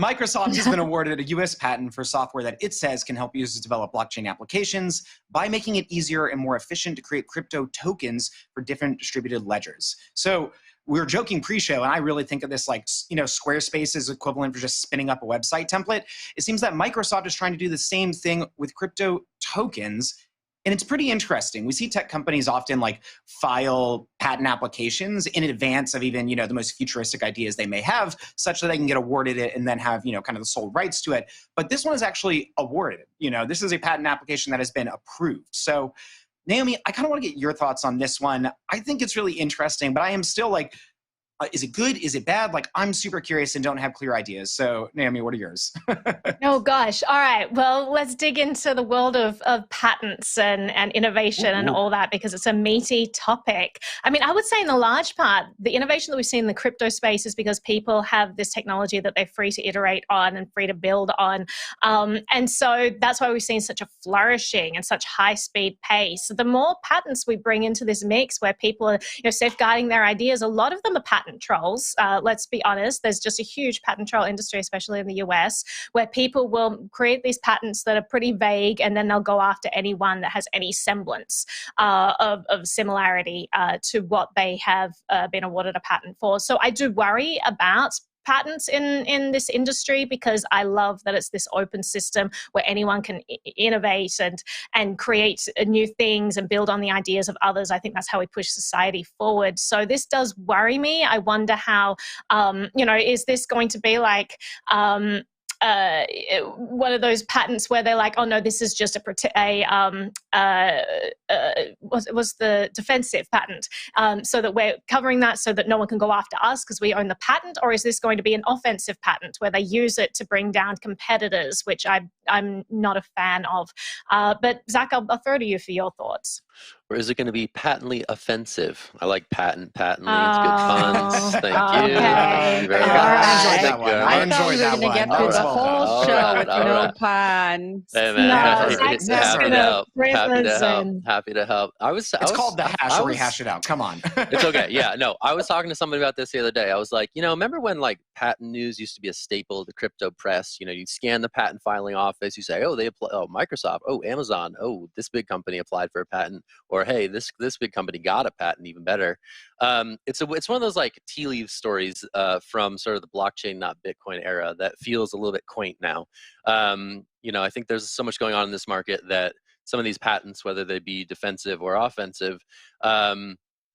Microsoft has been awarded a U.S. patent for software that it says can help users develop blockchain applications by making it easier and more efficient to create crypto tokens for different distributed ledgers. So we were joking pre-show, and I really think of this like, Squarespace's equivalent for just spinning up a website template. It seems that Microsoft is trying to do the same thing with crypto tokens. And it's pretty interesting. We see tech companies often like file patent applications in advance of even, the most futuristic ideas they may have, such that they can get awarded it and then have, kind of the sole rights to it. But this one is actually awarded. This is a patent application that has been approved. So Naomi, I kind of want to get your thoughts on this one. I think it's really interesting, but I am still like, is it good? Is it bad? Like, I'm super curious and don't have clear ideas. So, Naomi, what are yours? Oh, gosh. All right. Well, let's dig into the world of patents and innovation and all that, because it's a meaty topic. I mean, I would say in the large part, the innovation that we've seen in the crypto space is because people have this technology that they're free to iterate on and free to build on. And so that's why we've seen such a flourishing and such high speed pace. The more patents we bring into this mix where people are safeguarding their ideas, a lot of them are patent trolls. Let's be honest, there's just a huge patent troll industry, especially in the US, where people will create these patents that are pretty vague, and then they'll go after anyone that has any semblance of similarity to what they have been awarded a patent for. So I do worry about patents in this industry, because I love that it's this open system where anyone can innovate and create new things and build on the ideas of others. I think that's how we push society forward. So this does worry me. I wonder how, is this going to be like one of those patents where they're like, oh no, this is just was the defensive patent, so that we're covering that so that no one can go after us because we own the patent? Or is this going to be an offensive patent where they use it to bring down competitors, which I'm not a fan of? But Zach, I'll throw to you for your thoughts. Or is it going to be patently offensive? I like patently. It's good puns. Thank you. Okay. You very All much. right. I enjoyed that one. I thought we were going to get through the whole show with no puns. Hey, man. No, Happy Zach's to help. bring Happy to us help. in. Happy to help. It's called the hash. Rehash it out. Come on. It's okay. Yeah, no, I was talking to somebody about this the other day. I was like, remember when like patent news used to be a staple of the crypto press? You'd scan the patent filing office. You say, oh, Microsoft. Oh, Amazon. Oh, this big company applied for a patent. Or hey, this big company got a patent. Even better. It's one of those like tea leaf stories from sort of the blockchain, not Bitcoin era that feels a little bit quaint now. I think there's so much going on in this market that some of these patents, whether they be defensive or offensive, are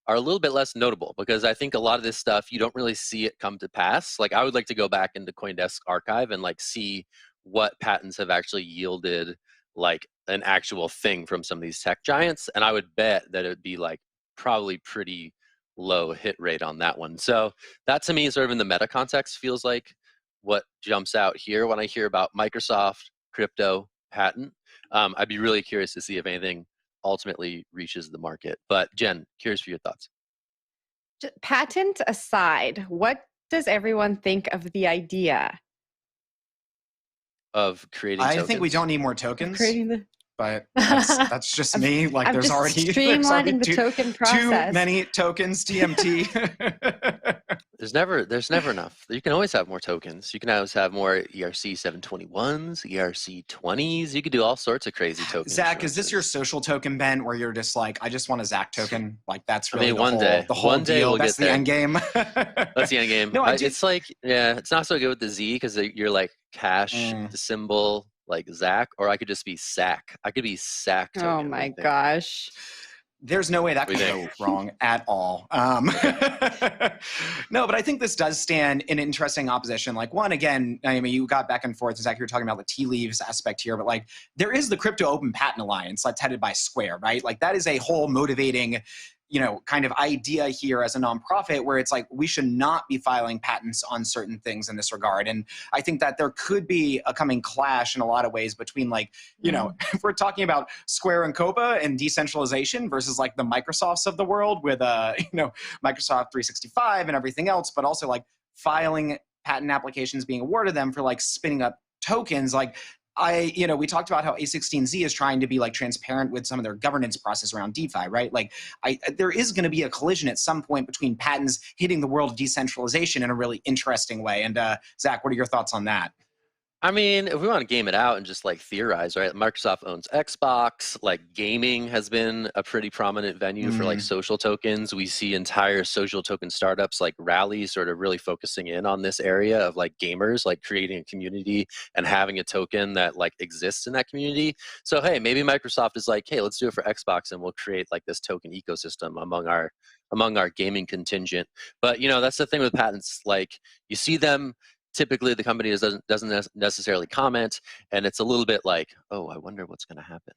a little bit less notable, because I think a lot of this stuff, you don't really see it come to pass. Like, I would like to go back into CoinDesk archive and like see what patents have actually yielded like an actual thing from some of these tech giants. And I would bet that it would be like probably pretty low hit rate on that one. So that to me, sort of in the meta context, feels like what jumps out here when I hear about Microsoft crypto patent. I'd be really curious to see if anything ultimately reaches the market. But Jen, curious for your thoughts. Patent aside, what does everyone think of the idea of creating I tokens? think we don't need more tokens. creating the But that's just me. Like, there's already streamlining the token process. Too many tokens. TMT. There's never enough. You can always have more tokens. You can always have more ERC 721s, ERC 20s. You could do all sorts of crazy tokens. Zach, is this your social token, Ben, where you're just like, I just want a Zach token? Like, that's really one day deal. we'll That's get the there. end game. That's the end game. No, it's like, it's not so good with the Z, because you're like cash, the symbol, like Zach, or I could just be Sack. I could be Sack token. Oh my gosh. There's no way that could go wrong at all. No, but I think this does stand in interesting opposition. Like, one, again, I mean, you got back and forth. Zach, you were talking about the tea leaves aspect here, but like, there is the Crypto Open Patent Alliance that's headed by Square, right? Like, that is a whole motivating, kind of idea here as a nonprofit, where it's like, we should not be filing patents on certain things in this regard. And I think that there could be a coming clash in a lot of ways between, like, if we're talking about Square and Copa and decentralization versus like the Microsofts of the world with, Microsoft 365 and everything else, but also like filing patent applications being awarded them for like spinning up tokens. Like, we talked about how A16Z is trying to be like transparent with some of their governance process around DeFi, right? Like, there is going to be a collision at some point between patents hitting the world of decentralization in a really interesting way. And Zach, what are your thoughts on that? I mean, if we want to game it out and just like theorize, right? Microsoft owns Xbox. Like gaming has been a pretty prominent venue for like social tokens. We see entire social token startups like Rally sort of really focusing in on this area of like gamers, like creating a community and having a token that like exists in that community. So hey, maybe Microsoft is like, hey, let's do it for Xbox and we'll create like this token ecosystem among our gaming contingent. But that's the thing with patents. Like you see them. Typically, the company doesn't necessarily comment, and it's a little bit like, oh, I wonder what's going to happen.